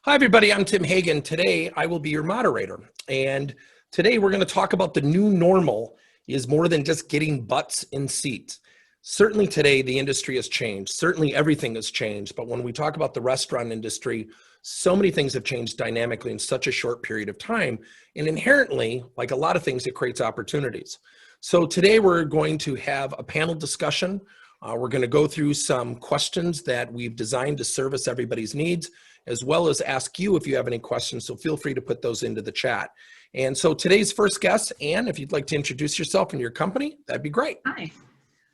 Hi, everybody. I'm Tim Hagan. Today, I will be your moderator. And today, we're going to talk about the new normal is more than just getting butts in seats. Certainly today, the industry has changed. Certainly everything has changed. But when we talk about the restaurant industry, so many things have changed dynamically in such a short period of time. And inherently, like a lot of things, it creates opportunities. So today, we're going to have a panel discussion. We're going to go through some questions that we've designed to service everybody's needs, as well as ask you if you have any questions. So feel free to put those into the chat. And so today's first guest, Ann, if you'd like to introduce yourself and your company, that'd be great. Hi.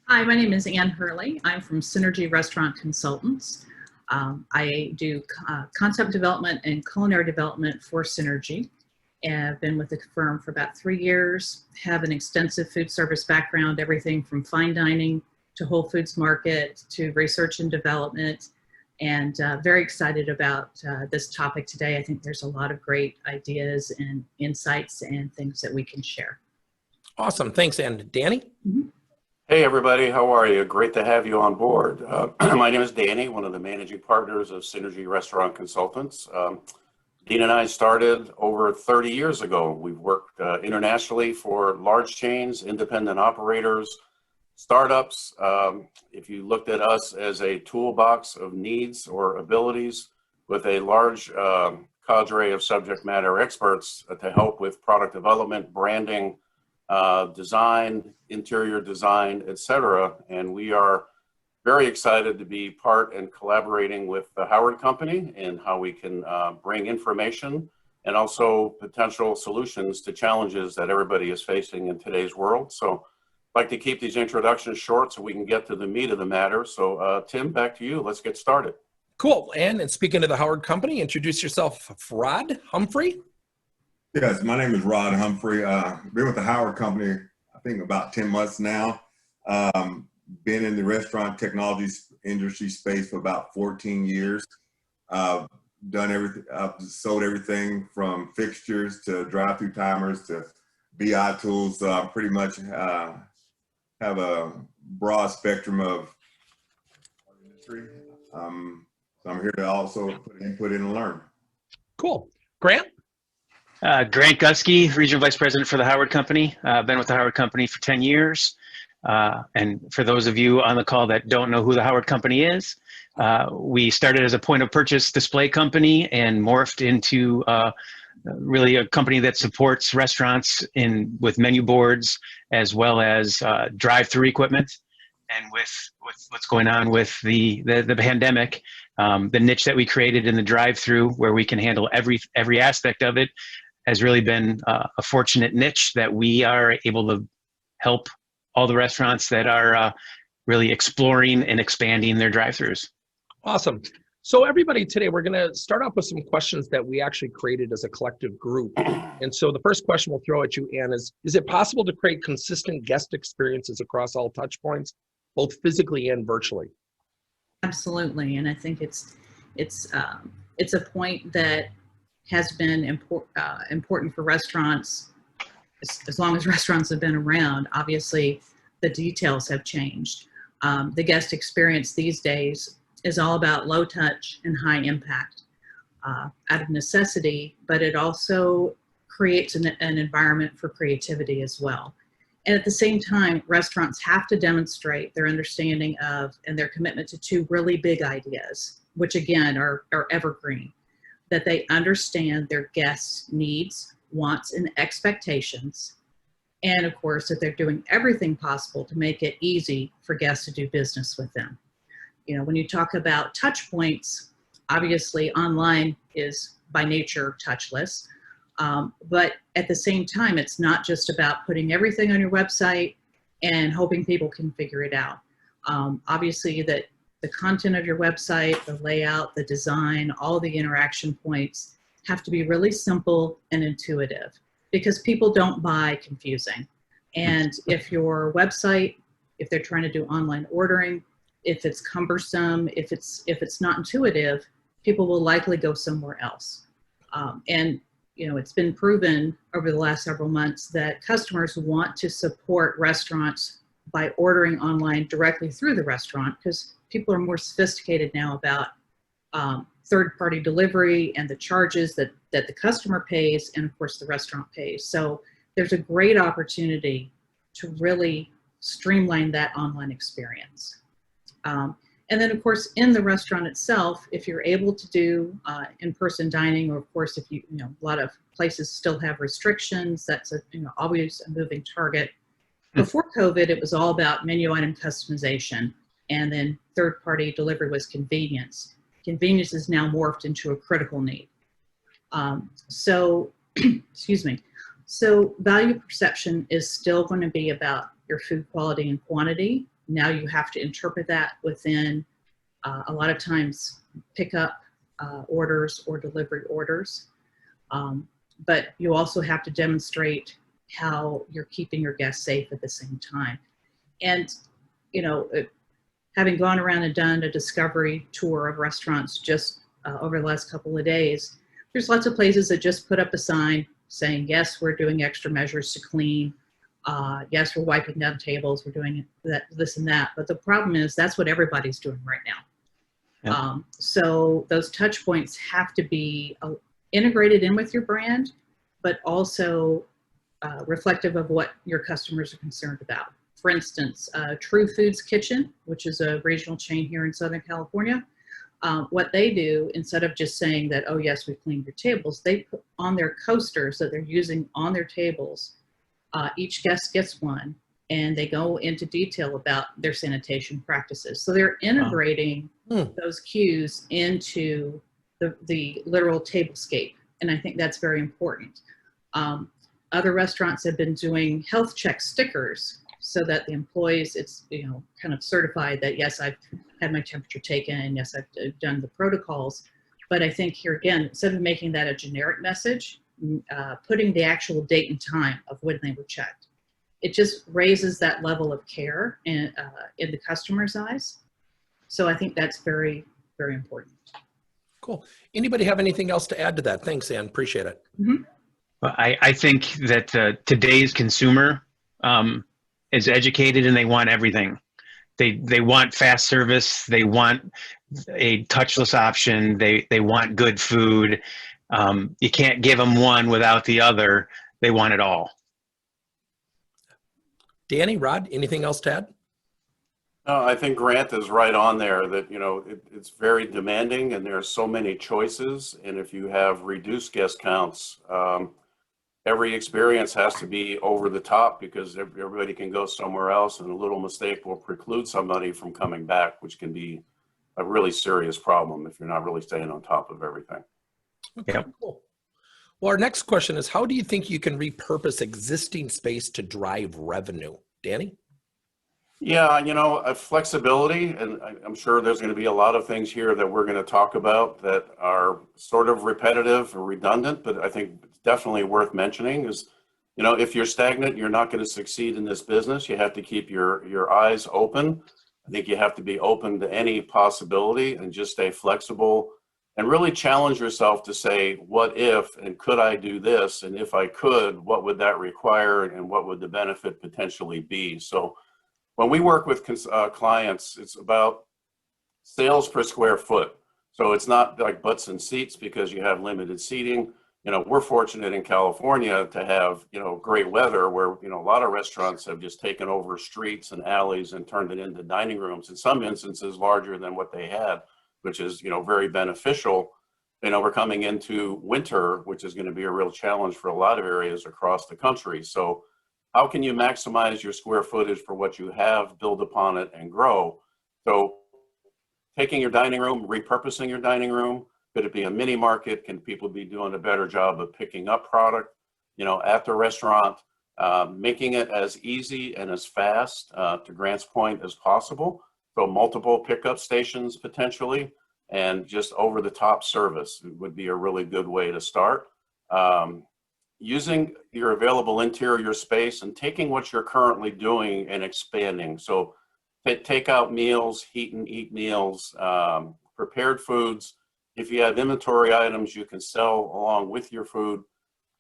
Hi, my name is Ann Hurley. I'm from Synergy Restaurant Consultants. I do concept development and culinary development for Synergy. And I've been with the firm for about 3 years, have an extensive food service background, everything from fine dining to Whole Foods Market to research and development. And very excited about this topic today. I think there's a lot of great ideas and insights and things that we can share. Awesome. Thanks, Ann. Danny? Mm-hmm. Hey, everybody. How are you? Great to have you on board. My name is Danny, one of the managing partners of Synergy Restaurant Consultants. Dean and I started over 30 years ago. We've worked internationally for large chains, independent operators, startups. If you looked at us as a toolbox of needs or abilities with a large cadre of subject matter experts to help with product development, branding, design, interior design, etc. And we are very excited to be part and collaborating with the Howard Company and how we can bring information and also potential solutions to challenges that everybody is facing in today's world. So I'd like to keep these introductions short so we can get to the meat of the matter. So Tim, back to you. Let's get started. Cool. And speaking of the Howard Company, introduce yourself, Rod Humphrey. Yes, my name is Rod Humphrey. Been with the Howard Company, I think about 10 months now. Been in the restaurant technology industry space for about 14 years. Done everything, sold everything from fixtures to drive-thru timers to BI tools. So I pretty much have a broad spectrum of industry. So I'm here to also put input in and learn. Cool. Grant? Grant Gusky, Regional Vice President for the Howard Company. I've been with the Howard Company for 10 years. And for those of you on the call that don't know who the Howard Company is, we started as a point of purchase display company and morphed into really a company that supports restaurants with menu boards as well as drive-through equipment. And with what's going on with the pandemic, the niche that we created in the drive-through where we can handle every aspect of it has really been a fortunate niche that we are able to help all the restaurants that are really exploring and expanding their drive-throughs. Awesome. So everybody, today we're going to start off with some questions that we actually created as a collective group. And so the first question we'll throw at you, Ann, is it possible to create consistent guest experiences across all touch points, both physically and virtually? Absolutely, and I think it's a point that has been important for restaurants as long as restaurants have been around. Obviously, the details have changed. The guest experience these days is all about low touch and high impact out of necessity, but it also creates an environment for creativity as well. And at the same time, restaurants have to demonstrate their understanding of and their commitment to two really big ideas, which again are evergreen, that they understand their guests' needs, wants, and expectations. And of course, that they're doing everything possible to make it easy for guests to do business with them. You know, when you talk about touch points, obviously online is by nature touchless. But at the same time, it's not just about putting everything on your website and hoping people can figure it out. Obviously, that the content of your website, the layout, the design, all the interaction points have to be really simple and intuitive because people don't buy confusing. And if your website, if they're trying to do online ordering, if it's cumbersome, if it's not intuitive, people will likely go somewhere else. And you know, it's been proven over the last several months that customers want to support restaurants by ordering online directly through the restaurant because people are more sophisticated now about third-party delivery and the charges that the customer pays, and of course the restaurant pays. So there's a great opportunity to really streamline that online experience. And then of course in the restaurant itself, if you're able to do in-person dining, or of course if you know, a lot of places still have restrictions, that's a, you know, always a moving target. Before COVID, it was all about menu item customization, and then third-party delivery was convenience. Convenience is now morphed into a critical need. So, excuse me. So value perception is still going to be about your food quality and quantity. Now you have to interpret that within a lot of times pickup orders or delivery orders. But you also have to demonstrate how you're keeping your guests safe at the same time. And, you know, having gone around and done a discovery tour of restaurants just over the last couple of days, there's lots of places that just put up a sign saying, yes, we're doing extra measures to clean. Yes, we're wiping down tables, we're doing that, this and that. But the problem is that's what everybody's doing right now. Yep. So those touch points have to be integrated in with your brand, but also reflective of what your customers are concerned about. For instance, True Foods Kitchen, which is a regional chain here in Southern California, what they do, instead of just saying that, oh yes, we cleaned your tables, they put on their coasters that they're using on their tables, each guest gets one, and they go into detail about their sanitation practices. So they're integrating those cues into the literal tablescape, and I think that's very important. Other restaurants have been doing health check stickers so that the employees, it's, you know, kind of certified that yes, I've had my temperature taken, and yes, I've done the protocols. But I think here again, instead of making that a generic message, putting the actual date and time of when they were checked, it just raises that level of care in the customer's eyes. So I think that's very, very important. Cool. Anybody have anything else to add to that? Thanks, Ann. Appreciate it. Mm-hmm. Well, I think that today's consumer is educated, and they want everything. They want fast service. They want a touchless option. They want good food. You can't give them one without the other. They want it all. Danny, Rod, anything else to add? No, I think Grant is right on there that, you know, it's very demanding, and there are so many choices. And if you have reduced guest counts, every experience has to be over the top, because everybody can go somewhere else, and a little mistake will preclude somebody from coming back, which can be a really serious problem if you're not really staying on top of everything. Okay, Yep. cool. Well, our next question is, how do you think you can repurpose existing space to drive revenue? Danny? Yeah, you know, flexibility, and I'm sure there's going to be a lot of things here that we're going to talk about that are sort of repetitive or redundant, but I think it's definitely worth mentioning is, you know, if you're stagnant, you're not going to succeed in this business. You have to keep your eyes open. I think you have to be open to any possibility and just stay flexible and really challenge yourself to say, what if, and could I do this? And if I could, what would that require, and what would the benefit potentially be? So when we work with clients, it's about sales per square foot. So it's not like butts and seats because you have limited seating. You know, we're fortunate in California to have, you know, great weather where, you know, a lot of restaurants have just taken over streets and alleys and turned it into dining rooms, in some instances larger than what they had, which is, you know, very beneficial. You know, we're coming into winter, which is going to be a real challenge for a lot of areas across the country. So how can you maximize your square footage for what you have, build upon it, and grow? So taking your dining room, repurposing your dining room, could it be a mini market? Can people be doing a better job of picking up product, you know, at the restaurant, making it as easy and as fast, to Grant's point, as possible? So multiple pickup stations potentially, and just over the top service would be a really good way to start. Using your available interior space and taking what you're currently doing and expanding. So take out meals, heat and eat meals, prepared foods. If you have inventory items you can sell along with your food,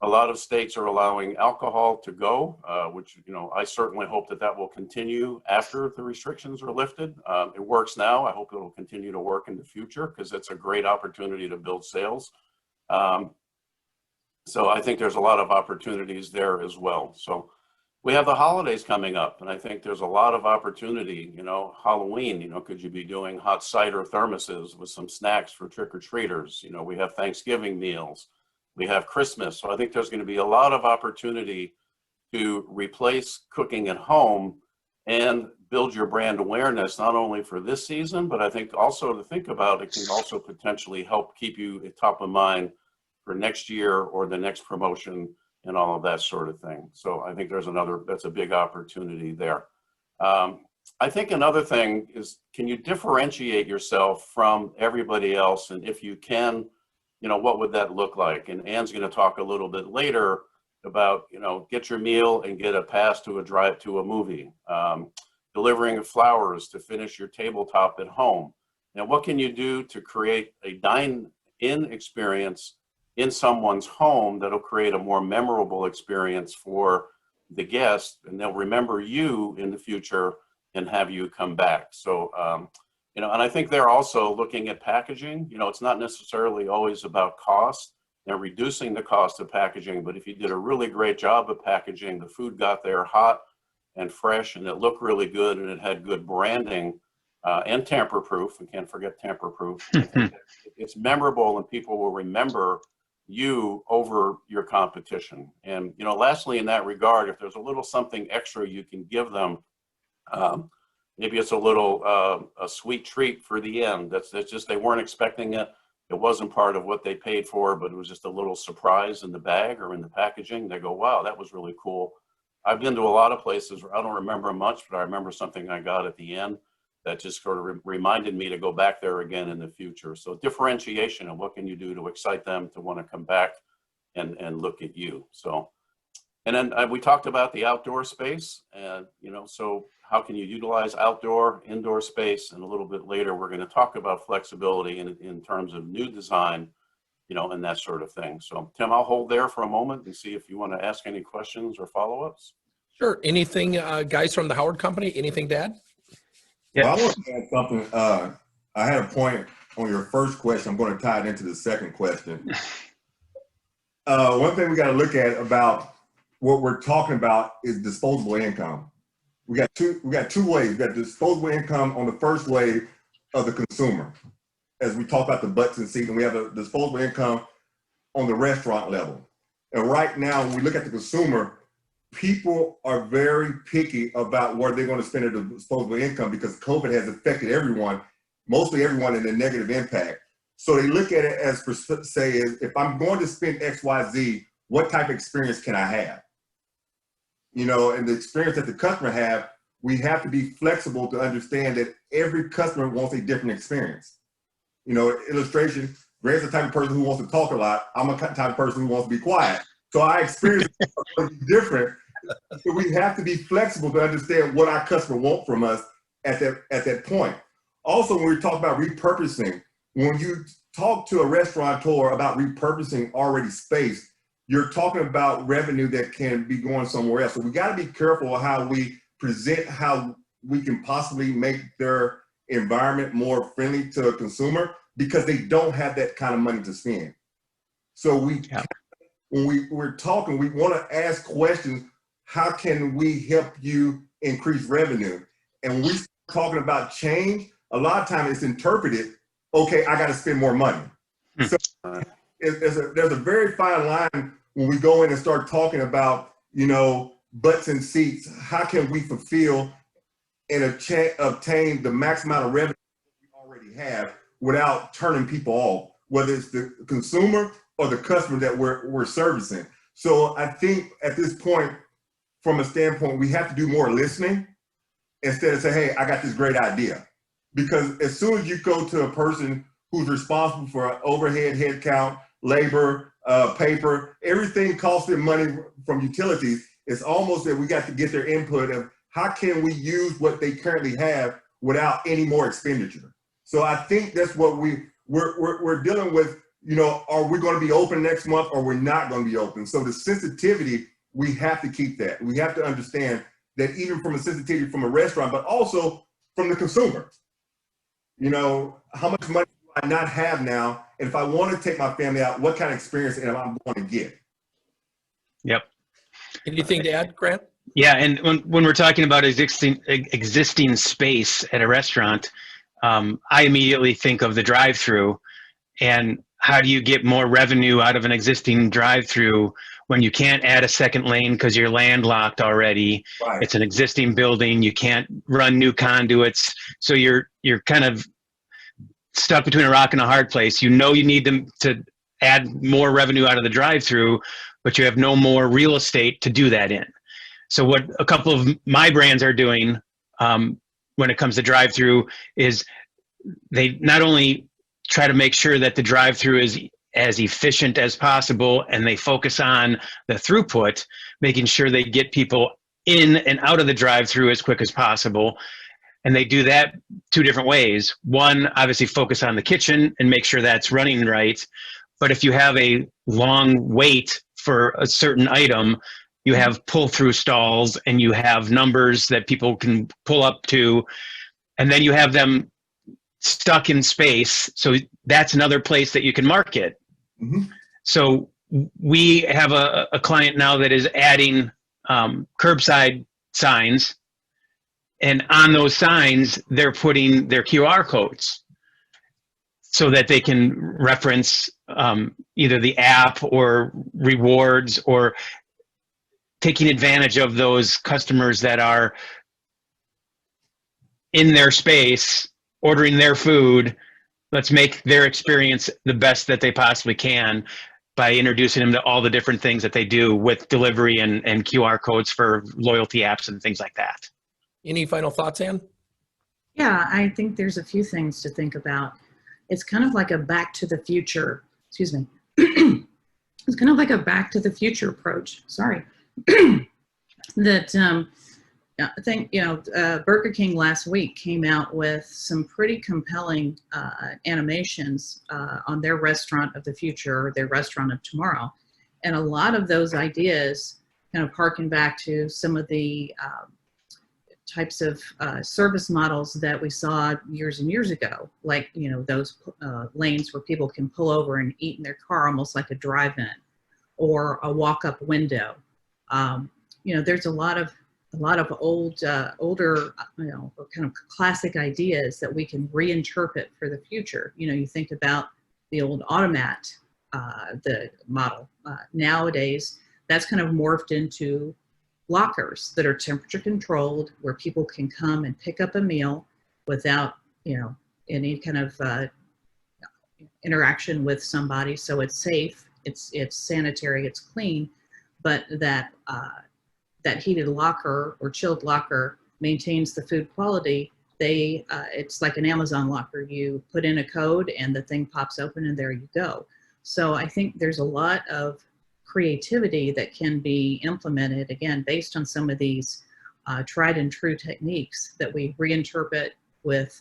A lot of states are allowing alcohol to go, which, you know, I certainly hope that that will continue after the restrictions are lifted. It works now. I hope it will continue to work in the future because it's a great opportunity to build sales. So I think there's a lot of opportunities there as well. So we have the holidays coming up, and I think there's a lot of opportunity. You know, Halloween, you know, could you be doing hot cider thermoses with some snacks for trick-or-treaters? You know, we have Thanksgiving meals, we have Christmas. So I think there's going to be a lot of opportunity to replace cooking at home and build your brand awareness, not only for this season, but I think also to think about it can also potentially help keep you at top of mind for next year or the next promotion and all of that sort of thing. So I think that's a big opportunity there. I think another thing is, can you differentiate yourself from everybody else? And if you can, you know, what would that look like? And Ann's going to talk a little bit later about, you know, get your meal and get a pass to a drive to a movie, delivering flowers to finish your tabletop at home. Now, what can you do to create a dine-in experience in someone's home that'll create a more memorable experience for the guest, and they'll remember you in the future and have you come back. So, you know, and I think they're also looking at packaging. You know, it's not necessarily always about cost and reducing the cost of packaging, but if you did a really great job of packaging, the food got there hot and fresh, and it looked really good, and it had good branding and tamper-proof. We can't forget tamper-proof. It's memorable, and people will remember you over your competition. And, you know, lastly, in that regard, if there's a little something extra you can give them, maybe it's a little a sweet treat for the end. That's just, they weren't expecting it. It wasn't part of what they paid for, but it was just a little surprise in the bag or in the packaging. They go, wow, that was really cool. I've been to a lot of places where I don't remember much, but I remember something I got at the end that just sort of reminded me to go back there again in the future. So differentiation, and what can you do to excite them to want to come back and look at you. So, and then we talked about the outdoor space, and, you know, so how can you utilize outdoor, indoor space? And a little bit later, we're going to talk about flexibility in terms of new design, you know, and that sort of thing. So Tim, I'll hold there for a moment and see if you want to ask any questions or follow-ups. Sure. Anything, guys from the Howard Company, anything to add? Well, I want to add something. I had a point on your first question. I'm going to tie it into the second question. One thing we got to look at about what we're talking about is disposable income. We got two ways. We got disposable income on the first wave of the consumer, as we talk about the butts and seats, and we have a disposable income on the restaurant level. And right now, when we look at the consumer, people are very picky about where they're going to spend their disposable income because COVID has affected everyone, mostly everyone, in a negative impact. So they look at it as, per se, if I'm going to spend X, Y, Z, what type of experience can I have? You know, and the experience that the customer have, we have to be flexible to understand that every customer wants a different experience. You know, illustration, Grant's the type of person who wants to talk a lot. I'm a type of person who wants to be quiet. So our experience is different. So we have to be flexible to understand what our customer wants from us at that point. Also, when we talk about repurposing, when you talk to a restaurateur about repurposing already space, you're talking about revenue that can be going somewhere else. So we got to be careful how we present, how we can possibly make their environment more friendly to a consumer, because they don't have that kind of money to spend. So when we're talking, we want to ask questions. How can we help you increase revenue? And when we start talking about change, a lot of times it's interpreted, okay, I got to spend more money. So there's a very fine line when we go in and start talking about, you know, butts and seats. How can we fulfill and obtain the max amount of revenue we already have without turning people off, whether it's the consumer or the customer that we're servicing? So I think at this point, from a standpoint, we have to do more listening instead of say, hey, I got this great idea. Because as soon as you go to a person who's responsible for overhead, headcount, labor, paper, everything costs them money from utilities, it's almost that we got to get their input of how can we use what they currently have without any more expenditure. So I think that's what we're dealing with. are we going to be open next month or we're not going to be open? So the sensitivity, we have to keep that. We have to understand that even from a sensitivity from a restaurant, but also from the consumer. How much money do I not have now? And if I want to take my family out, what kind of experience am I going to get? Yep. Anything to add, Grant? Yeah, and when we're talking about existing space at a restaurant, I immediately think of the drive-thru, and how do you get more revenue out of an existing drive-thru when you can't add a second lane because you're landlocked already? Right. It's an existing building. You can't run new conduits, so you're kind of stuck between a rock and a hard place. You need to add more revenue out of the drive-thru, but you have no more real estate to do that in. So what a couple of my brands are doing when it comes to drive-thru is they not only try to make sure that the drive-thru is as efficient as possible, and they focus on the throughput, making sure they get people in and out of the drive-thru as quick as possible. And they do that two different ways. One, obviously focus on the kitchen and make sure that's running right. But if you have a long wait for a certain item, you have pull-through stalls and you have numbers that people can pull up to, and then you have them stuck in space. So that's another place that you can market. Mm-hmm. So we have a client now that is adding curbside signs, and on those signs, they're putting their QR codes so that they can reference either the app or rewards, or taking advantage of those customers that are in their space, ordering their food. Let's make their experience the best that they possibly can by introducing them to all the different things that they do with delivery and QR codes for loyalty apps and things like that. Any final thoughts, Ann? Yeah, I think there's a few things to think about. It's kind of like a back to the future, excuse me. It's kind of like a back to the future approach, sorry. That I think, Burger King last week came out with some pretty compelling animations on their restaurant of the future, or their restaurant of tomorrow. And a lot of those ideas kind of harken back to some of the types of service models that we saw years and years ago, like, those lanes where people can pull over and eat in their car, almost like a drive-in or a walk-up window. There's a lot of older, kind of classic ideas that we can reinterpret for the future. You think about the old automat, the model. Nowadays, that's kind of morphed into lockers that are temperature controlled, where people can come and pick up a meal without, any kind of interaction with somebody. So it's safe, it's sanitary, it's clean, but that heated locker or chilled locker maintains the food quality. It's like an Amazon locker. You put in a code and the thing pops open and there you go. So I think there's a lot of creativity that can be implemented, again, based on some of these tried and true techniques that we reinterpret with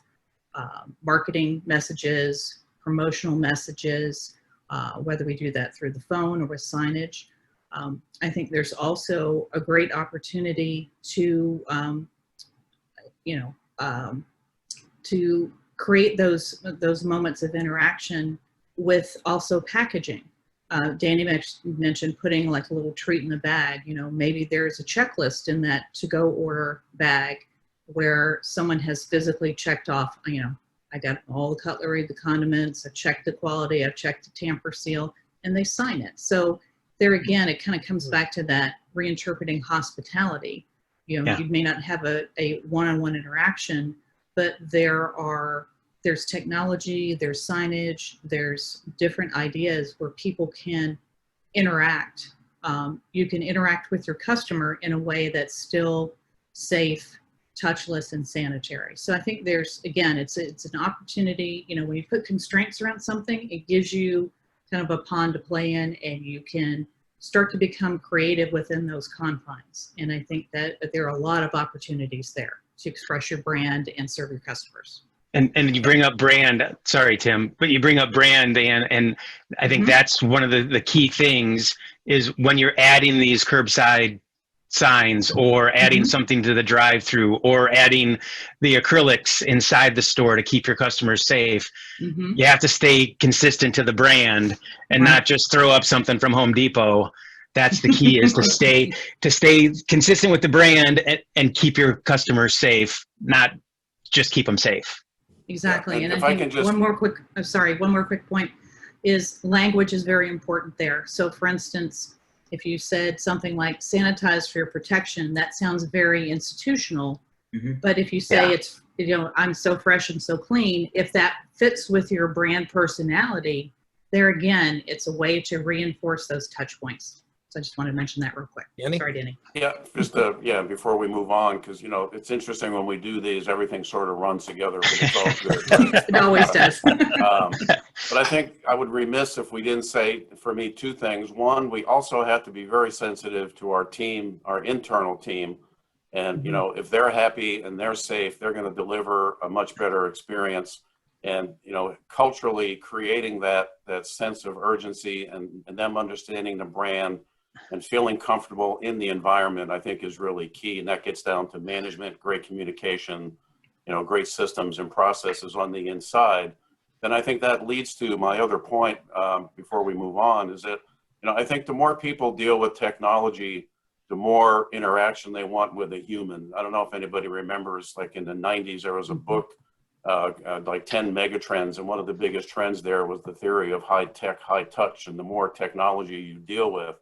marketing messages, promotional messages, whether we do that through the phone or with signage. I think there's also a great opportunity to, to create those moments of interaction with also packaging. Danny mentioned putting like a little treat in the bag. Maybe there's a checklist in that to-go order bag where someone has physically checked off, I got all the cutlery, the condiments, I've checked the quality, I've checked the tamper seal, and they sign it. So there again, it kind of comes back to that reinterpreting hospitality. You may not have a one-on-one interaction, but there's technology, there's signage, there's different ideas where people can interact. You can interact with your customer in a way that's still safe, touchless, and sanitary. So I think there's, again, it's an opportunity. When you put constraints around something, it gives you kind of a pond to play in, and you can start to become creative within those confines. And I think that there are a lot of opportunities there to express your brand and serve your customers. And you bring up brand, sorry, Tim, but you bring up brand, and I think that's one of the key things is when you're adding these curbside signs or adding something to the drive-through or adding the acrylics inside the store to keep your customers safe, you have to stay consistent to the brand and not just throw up something from Home Depot. That's the key, is to stay consistent with the brand and keep your customers safe, not just keep them safe. Exactly. Yeah, and I think one more quick point is language is very important there. So for instance, if you said something like sanitize for your protection, that sounds very institutional. But if you say it's, I'm so fresh and so clean, if that fits with your brand personality, there again, it's a way to reinforce those touch points. So I just wanted to mention that real quick. Danny? Sorry, Danny. Yeah, just before we move on, because it's interesting when we do these, everything sort of runs together, but it's all good. Right? It always does. But I think I would remiss if we didn't say, for me, two things. One, we also have to be very sensitive to our team, our internal team, and if they're happy and they're safe, they're going to deliver a much better experience. And culturally creating that sense of urgency and them understanding the brand and feeling comfortable in the environment, I think is really key. And that gets down to management, great communication, great systems and processes on the inside. Then I think that leads to my other point before we move on, is that, I think the more people deal with technology, the more interaction they want with a human. I don't know if anybody remembers, like in the 90s, there was a book, like 10 megatrends. And one of the biggest trends there was the theory of high tech, high touch. And the more technology you deal with,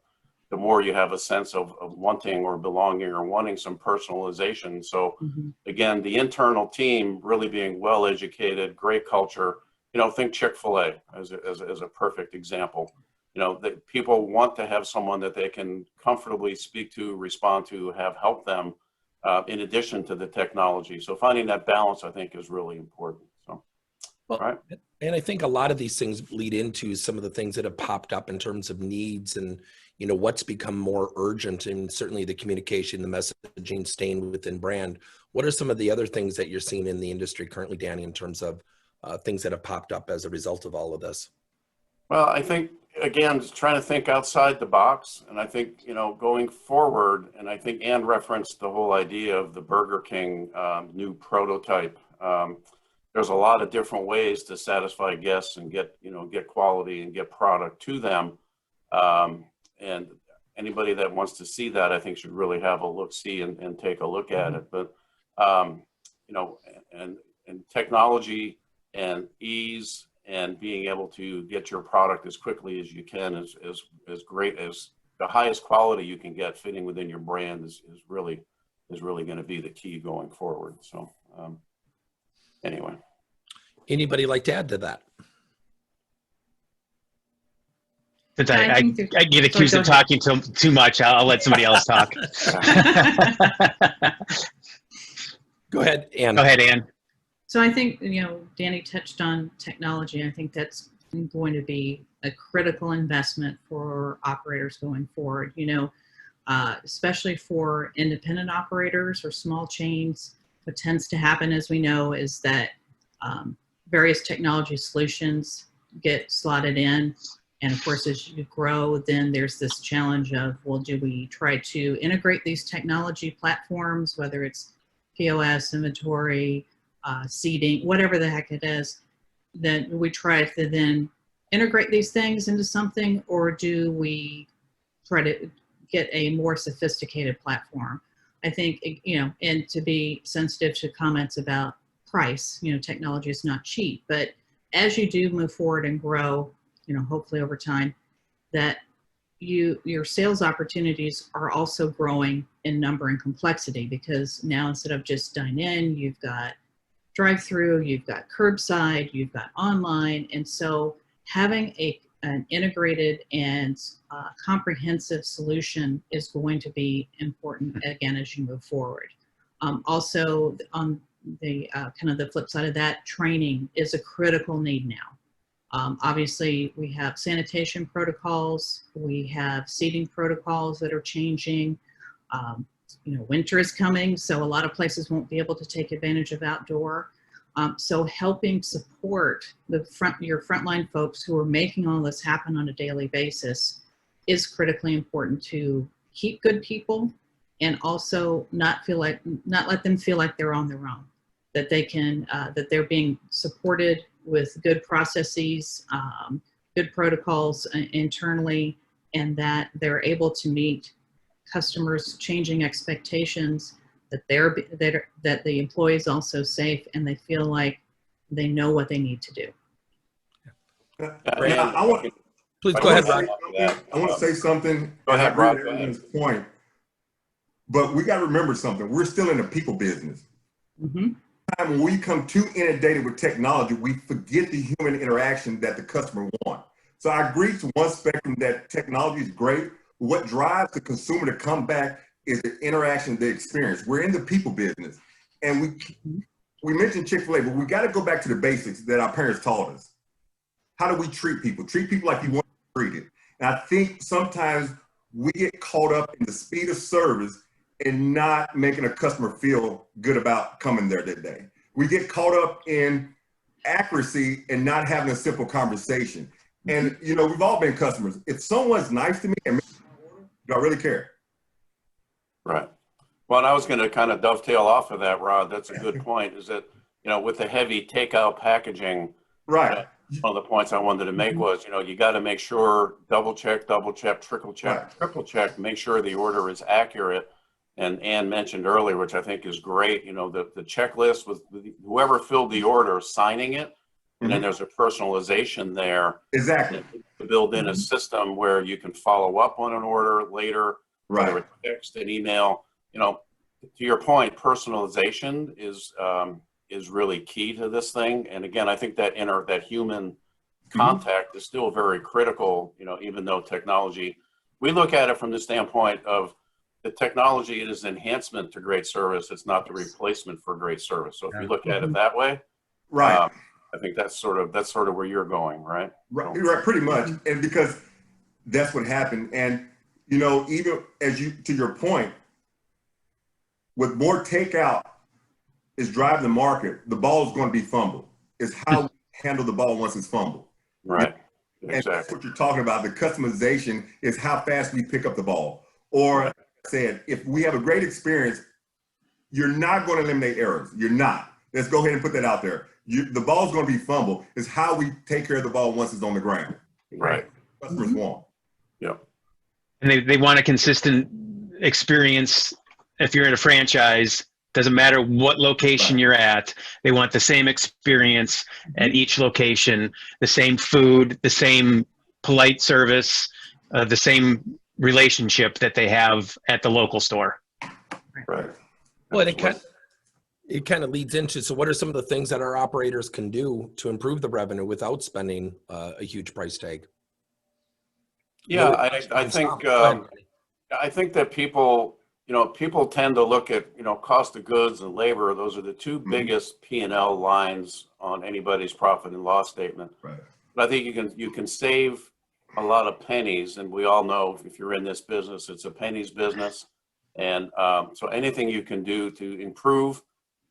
the more you have a sense of wanting or belonging or wanting some personalization. So again, the internal team really being well educated, great culture, think Chick-fil-A as a perfect example. That people want to have someone that they can comfortably speak to, respond to, have help them in addition to the technology. So finding that balance, I think, is really important. So, well, right. And I think a lot of these things lead into some of the things that have popped up in terms of needs and, what's become more urgent, and certainly the communication, the messaging staying within brand. What are some of the other things that you're seeing in the industry currently, Danny, in terms of things that have popped up as a result of all of this? Well, I think, again, just trying to think outside the box. And I think, going forward, and I think Ann referenced the whole idea of the Burger King new prototype. There's a lot of different ways to satisfy guests and get quality and get product to them. And anybody that wants to see that, I think, should really have a look-see and take a look at it. But, and technology and ease and being able to get your product as quickly as you can is great, as the highest quality you can get fitting within your brand is really going to be the key going forward. So anyway. Anybody like to add to that? Since I get accused of talking too much, I'll let somebody else talk. Go ahead, Ann. Go ahead, Ann. So I think, Danny touched on technology. I think that's going to be a critical investment for operators going forward, especially for independent operators or small chains. What tends to happen, as we know, is that various technology solutions get slotted in. And of course, as you grow, then there's this challenge of, well, do we try to integrate these technology platforms, whether it's POS, inventory, seating, whatever the heck it is, then we try to then integrate these things into something, or do we try to get a more sophisticated platform? I think, and to be sensitive to comments about price, technology is not cheap, but as you do move forward and grow, hopefully over time, that your sales opportunities are also growing in number and complexity, because now instead of just dine in, you've got drive-through, you've got curbside, you've got online. And so having an integrated and comprehensive solution is going to be important, again, as you move forward. Also, on the kind of the flip side of that, training is a critical need now. Obviously, we have sanitation protocols, we have seating protocols that are changing. Winter is coming, so a lot of places won't be able to take advantage of outdoor. So helping support your frontline folks who are making all this happen on a daily basis is critically important to keep good people and also not let them feel like they're on their own, that they can, that they're being supported with good processes, good protocols internally, and that they're able to meet customers' changing expectations, that that the employee is also safe and they feel like they know what they need to do. Please go ahead, Rod. I want to say something. Go ahead, Rod. Go ahead. Point, but we got to remember something. We're still in the people business. Mm-hmm. When we become too inundated with technology, we forget the human interaction that the customer wants. So I agree to one spectrum that technology is great. But what drives the consumer to come back is the interaction, the experience. We're in the people business, and we mentioned Chick-fil-A, but we got to go back to the basics that our parents taught us. How do we treat people? Treat people like you want to be treated. And I think sometimes we get caught up in the speed of service and not making a customer feel good about coming there that day. We get caught up in accuracy and not having a simple conversation. And you know, we've all been customers. If someone's nice to me and makes my order, do I really care? Right. Well, and I was going to kind of dovetail off of that, Rod. That's a good point. Is that, you know, with the heavy takeout packaging, right? One of the points I wanted to make was, you know, you got to make sure double check, triple check, triple check, make sure the order is accurate. And Ann mentioned earlier, which I think is great, you know, the checklist with whoever filled the order signing it, and then there's a personalization there. Exactly. To build in a system where you can follow up on an order later, right? Whether it's text and email. You know, to your point, personalization is really key to this thing. And again, I think that that human contact is still very critical. You know, even though technology, we look at it from the standpoint of the technology is enhancement to great service. It's not the replacement for great service. So if you look at it that way, right? I think that's sort of where you're going, right? Right, right, pretty much. And because that's what happened. And you know, even to your point, with more takeout is driving the market, the ball is going to be fumbled. It's how we handle the ball once it's fumbled. Right. And Exactly. that's what you're talking about. The customization is how fast we pick up the ball. Or like I said, if we have a great experience, you're not going to eliminate errors. You're not. Let's go ahead and put that out there. The ball's going to be fumbled. It's how we take care of the ball once it's on the ground. Right. Customers want. Yep. And they want a consistent experience. If you're in a franchise, doesn't matter what location you're at, they want the same experience at each location, the same food, the same polite service, the same relationship that they have at the local store. Right. Well, it kind of leads into, so what are some of the things that our operators can do to improve the revenue without spending a huge price tag? Yeah, I think that people tend to look at, cost of goods and labor. Those are the two biggest P&L lines on anybody's profit and loss statement. Right. But I think you can save a lot of pennies, and we all know if you're in this business, it's a pennies business. And so anything you can do to improve,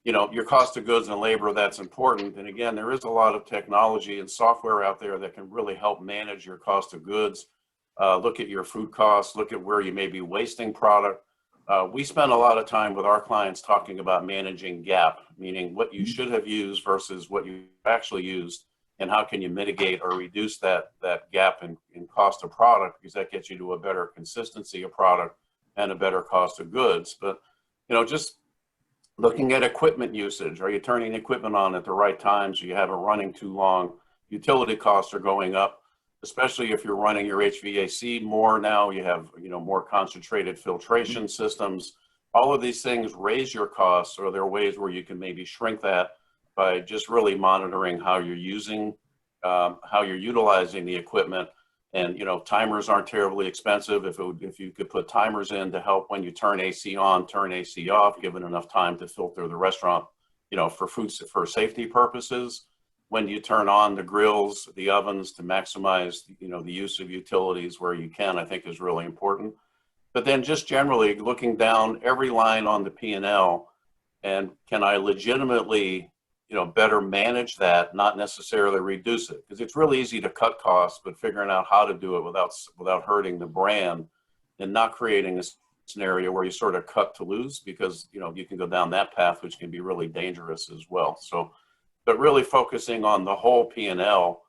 your cost of goods and labor, that's important. And again, there is a lot of technology and software out there that can really help manage your cost of goods. Look at your food costs, look at where you may be wasting product. We spend a lot of time with our clients talking about managing gap, meaning what you should have used versus what you actually used, and how can you mitigate or reduce that gap in cost of product, because that gets you to a better consistency of product and a better cost of goods. But just looking at equipment usage, are you turning equipment on at the right times? You have it running too long. Utility costs are going up, especially if you're running your HVAC more now. You have more concentrated filtration systems. All of these things raise your costs, or there are ways where you can maybe shrink that by just really monitoring how you're utilizing the equipment. And timers aren't terribly expensive. If you could put timers in to help when you turn AC on, turn AC off, given enough time to filter the restaurant, for safety purposes. When you turn on the grills, the ovens, to maximize, the use of utilities where you can, I think is really important. But then just generally looking down every line on the P&L, and can I legitimately better manage that, not necessarily reduce it, because it's really easy to cut costs, but figuring out how to do it without hurting the brand and not creating a scenario where you sort of cut to lose, because you can go down that path, which can be really dangerous as well. So, but really focusing on the whole P&L,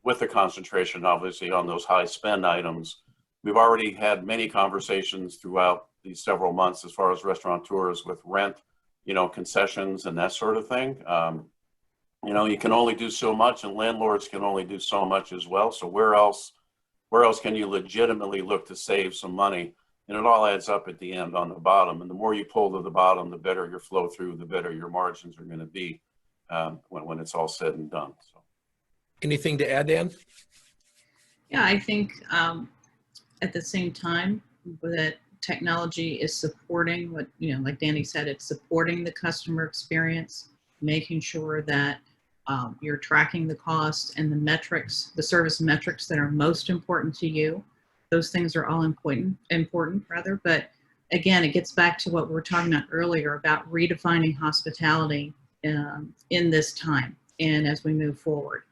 with the concentration obviously on those high spend items. We've already had many conversations throughout these several months as far as restaurateurs with rent, concessions and that sort of thing. You can only do so much, and landlords can only do so much as well. So where else can you legitimately look to save some money? And it all adds up at the end on the bottom. And the more you pull to the bottom, the better your flow through, the better your margins are going to be when it's all said and done. So, anything to add, Dan? Yeah, I think at the same time that technology is supporting what, like Danny said, it's supporting the customer experience, making sure that you're tracking the cost and the metrics, the service metrics that are most important to you. Those things are all important, but again, it gets back to what we were talking about earlier about redefining hospitality in this time and as we move forward.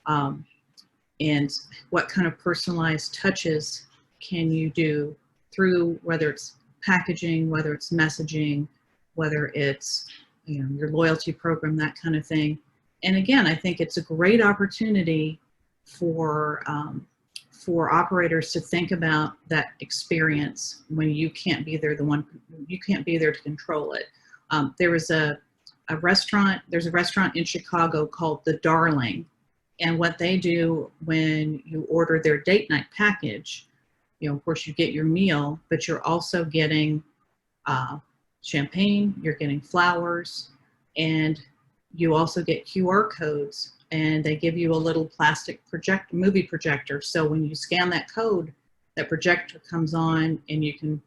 And what kind of personalized touches can you do through, whether it's packaging, whether it's messaging, whether it's your loyalty program, that kind of thing. And again, I think it's a great opportunity for operators to think about that experience when you can't be there. You can't be there to control it. There's a restaurant in Chicago called The Darling, and what they do when you order their date night package, of course you get your meal, but you're also getting champagne, you're getting flowers, and you also get QR codes, and they give you a little plastic movie projector. So when you scan that code, that projector comes on, and you can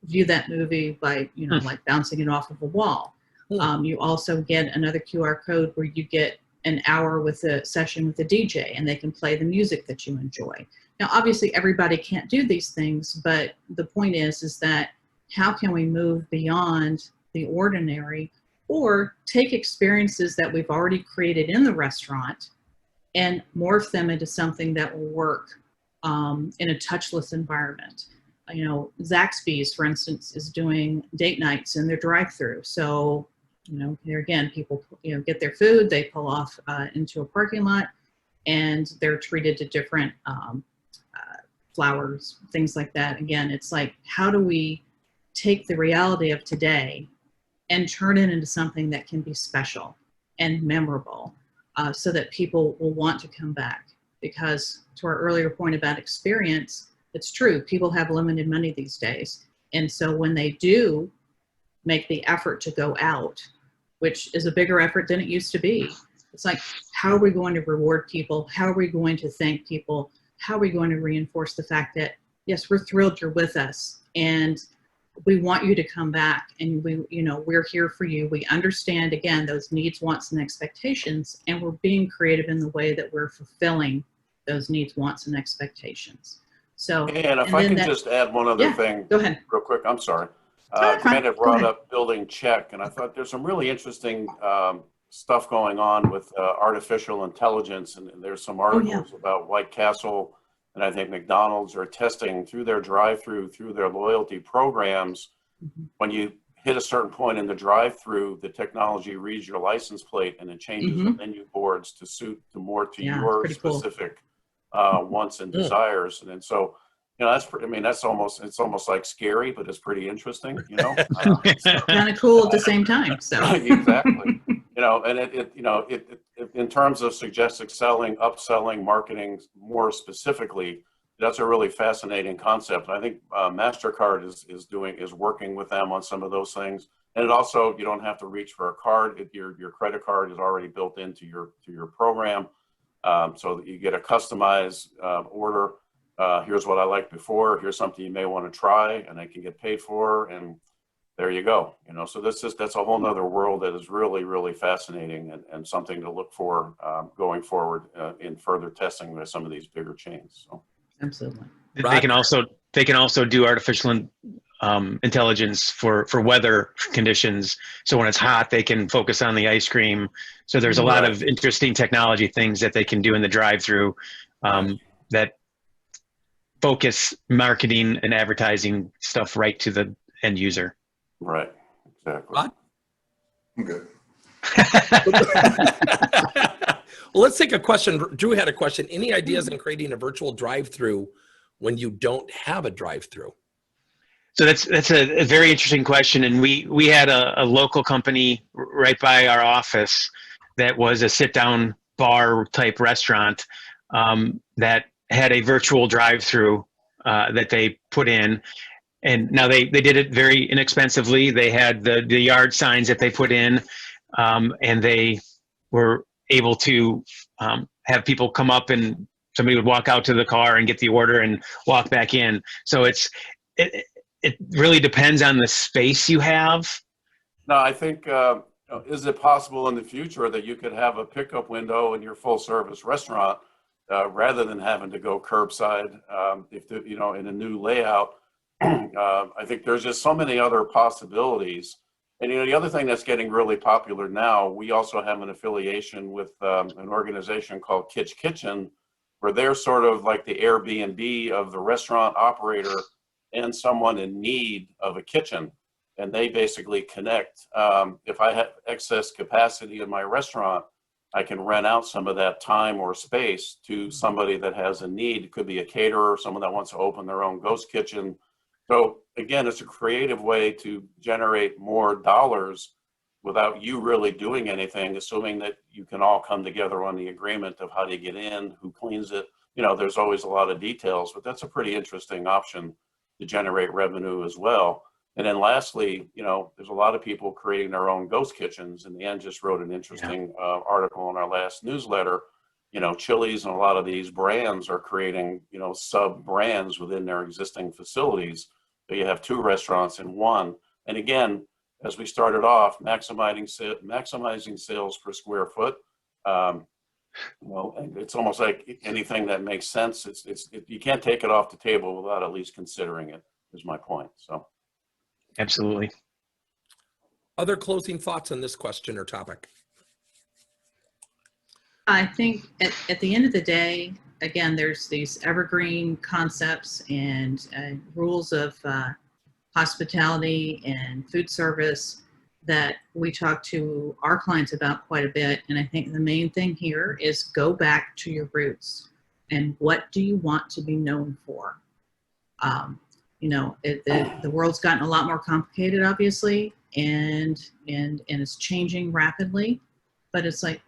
view that movie by like bouncing it off of a wall. You also get another QR code where you get an hour with a session with a DJ, and they can play the music that you enjoy. Now, obviously everybody can't do these things, but the point is that how can we move beyond the ordinary, or take experiences that we've already created in the restaurant and morph them into something that will work in a touchless environment. Zaxby's, for instance, is doing date nights in their drive-thru. So, there again, people, get their food, they pull off into a parking lot, and they're treated to different flowers, things like that. Again, it's like, how do we take the reality of today and turn it into something that can be special and memorable, so that people will want to come back? Because to our earlier point about experience, it's true, people have limited money these days. And so when they do make the effort to go out, which is a bigger effort than it used to be, it's like, how are we going to reward people? How are we going to thank people? How are we going to reinforce the fact that, yes, we're thrilled you're with us, and we want you to come back, and we're here for you. We understand, again, those needs, wants, and expectations, and we're being creative in the way that we're fulfilling those needs, wants, and expectations. So, and if I can just add one other thing, go ahead, real quick. I'm sorry. Amanda brought up building check, and I thought there's some really interesting stuff going on with artificial intelligence, and there's some articles about White Castle, and I think McDonald's are testing through their drive-through, through their loyalty programs. When you hit a certain point in the drive-through, the technology reads your license plate, and it changes the menu boards to suit more to your specific wants and desires. And so, that's almost like scary, but it's pretty interesting, kind of cool at the same time. So exactly, and it in terms of suggested selling, upselling, marketing more specifically, that's a really fascinating concept. And I think MasterCard is working with them on some of those things. And it also, you don't have to reach for a card. Your credit card is already built into your program, so that you get a customized order. Here's what I liked before. Here's something you may want to try, and I can get paid for, and there you go. So that's a whole nother world that is really, really fascinating, and something to look for going forward in further testing with some of these bigger chains. So. Absolutely. They can also do artificial intelligence for weather conditions. So when it's hot, they can focus on the ice cream. So there's a lot of interesting technology things that they can do in the drive-through that focus marketing and advertising stuff right to the end user. Right, exactly. Rod? I'm good. Well, let's take a question. Drew had a question. Any ideas in creating a virtual drive-through when you don't have a drive-through? So that's a very interesting question, and we had a local company right by our office that was a sit-down bar type restaurant that had a virtual drive-through that they put in, and now they did it very inexpensively. They had the yard signs that they put in, and they were able to have people come up, and somebody would walk out to the car and get the order and walk back in. So it really depends on the space you have. No, I think, is it possible in the future that you could have a pickup window in your full service restaurant rather than having to go curbside in a new layout? I think there's just so many other possibilities. And, the other thing that's getting really popular now, we also have an affiliation with an organization called Kitsch Kitchen, where they're sort of like the Airbnb of the restaurant operator and someone in need of a kitchen. And they basically connect. If I have excess capacity in my restaurant, I can rent out some of that time or space to somebody that has a need. It could be a caterer, someone that wants to open their own ghost kitchen. So again, it's a creative way to generate more dollars without you really doing anything, assuming that you can all come together on the agreement of how do you get in, who cleans it. There's always a lot of details, but that's a pretty interesting option to generate revenue as well. And then lastly, there's a lot of people creating their own ghost kitchens. And Ann just wrote an interesting article in our last newsletter. Chili's and a lot of these brands are creating, sub brands within their existing facilities. So you have two restaurants in one. And again, as we started off, maximizing sales per square foot. It's almost like anything that makes sense. You can't take it off the table without at least considering it, is my point. So, absolutely. Other closing thoughts on this question or topic? I think at the end of the day, again, there's these evergreen concepts and rules of hospitality and food service that we talk to our clients about quite a bit. And I think the main thing here is go back to your roots and what do you want to be known for? The world's gotten a lot more complicated, obviously, and it's changing rapidly. But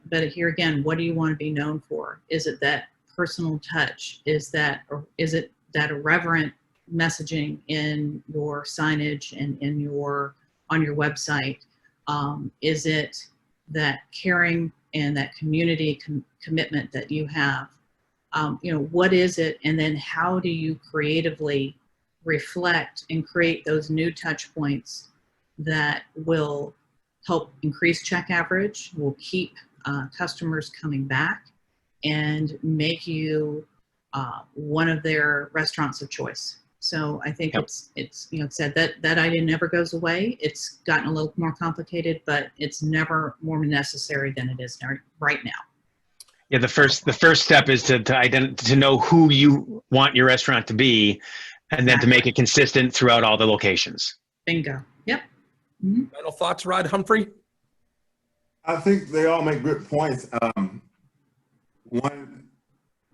but here again, what do you want to be known for? Is it that personal touch? Is it that irreverent messaging in your signage and on your website? Is it that caring and that community commitment that you have? What is it? And then how do you creatively reflect and create those new touch points that will help increase check average, will keep customers coming back, and make you one of their restaurants of choice. So I think it's said that idea never goes away. It's gotten a little more complicated, but it's never more necessary than it is right now. Yeah, the first step is to know who you want your restaurant to be, and then to make it consistent throughout all the locations. Bingo. Yep. Mm-hmm. Final thoughts, Rod Humphrey? I think they all make good points. One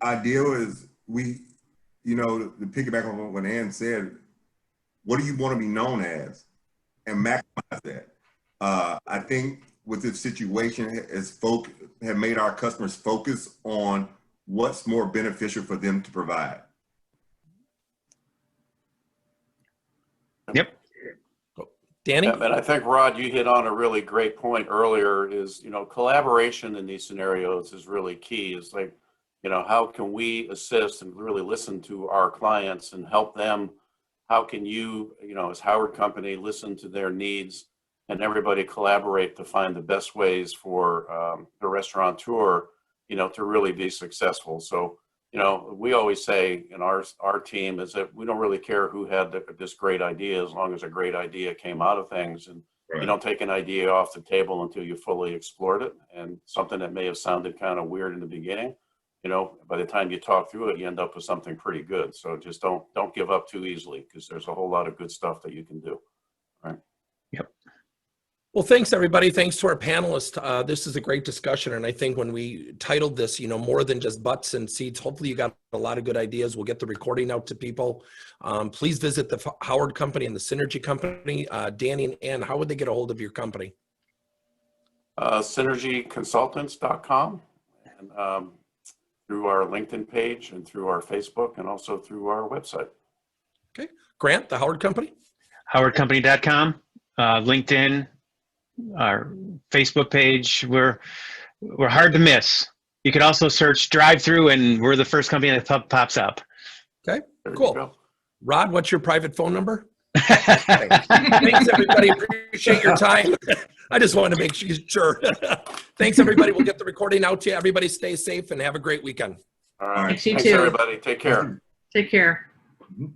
idea is to piggyback on what Ann said, what do you want to be known as, and maximize that. I think with this situation, as folk have made our customers focus on what's more beneficial for them to provide. Yep. Danny? Yeah, and I think, Rod, you hit on a really great point earlier is, collaboration in these scenarios is really key. It's like, how can we assist and really listen to our clients and help them? How can you, as Howard Company, listen to their needs and everybody collaborate to find the best ways for the restaurateur, to really be successful. So you know, we always say in our team is that we don't really care who had this great idea, as long as a great idea came out of things. And you don't take an idea off the table until you fully explored it. And something that may have sounded kind of weird in the beginning, you know, by the time you talk through it, you end up with something pretty good. So just don't give up too easily, because there's a whole lot of good stuff that you can do. Right. Yep. Well, thanks everybody. Thanks to our panelists. This is a great discussion. And I think when we titled this, you know, more than just butts and seats, hopefully you got a lot of good ideas. We'll get the recording out to people. Please visit the Howard Company and the Synergy Company. Danny and Ann, how would they get a hold of your company? Synergyconsultants.com, and through our LinkedIn page and through our Facebook and also through our website. Okay. Grant, the Howard Company? HowardCompany.com, LinkedIn, our Facebook page. We're hard to miss. You could also search drive-thru, and we're the first company that pops up. Okay, There you cool. go. Rod, what's your private phone number? Thanks, everybody. Appreciate your time. I just wanted to make sure. Thanks, everybody. We'll get the recording out to you. Everybody stay safe and have a great weekend. All right. Thanks, you Thanks, too. everybody. Take care. Take care. Mhm.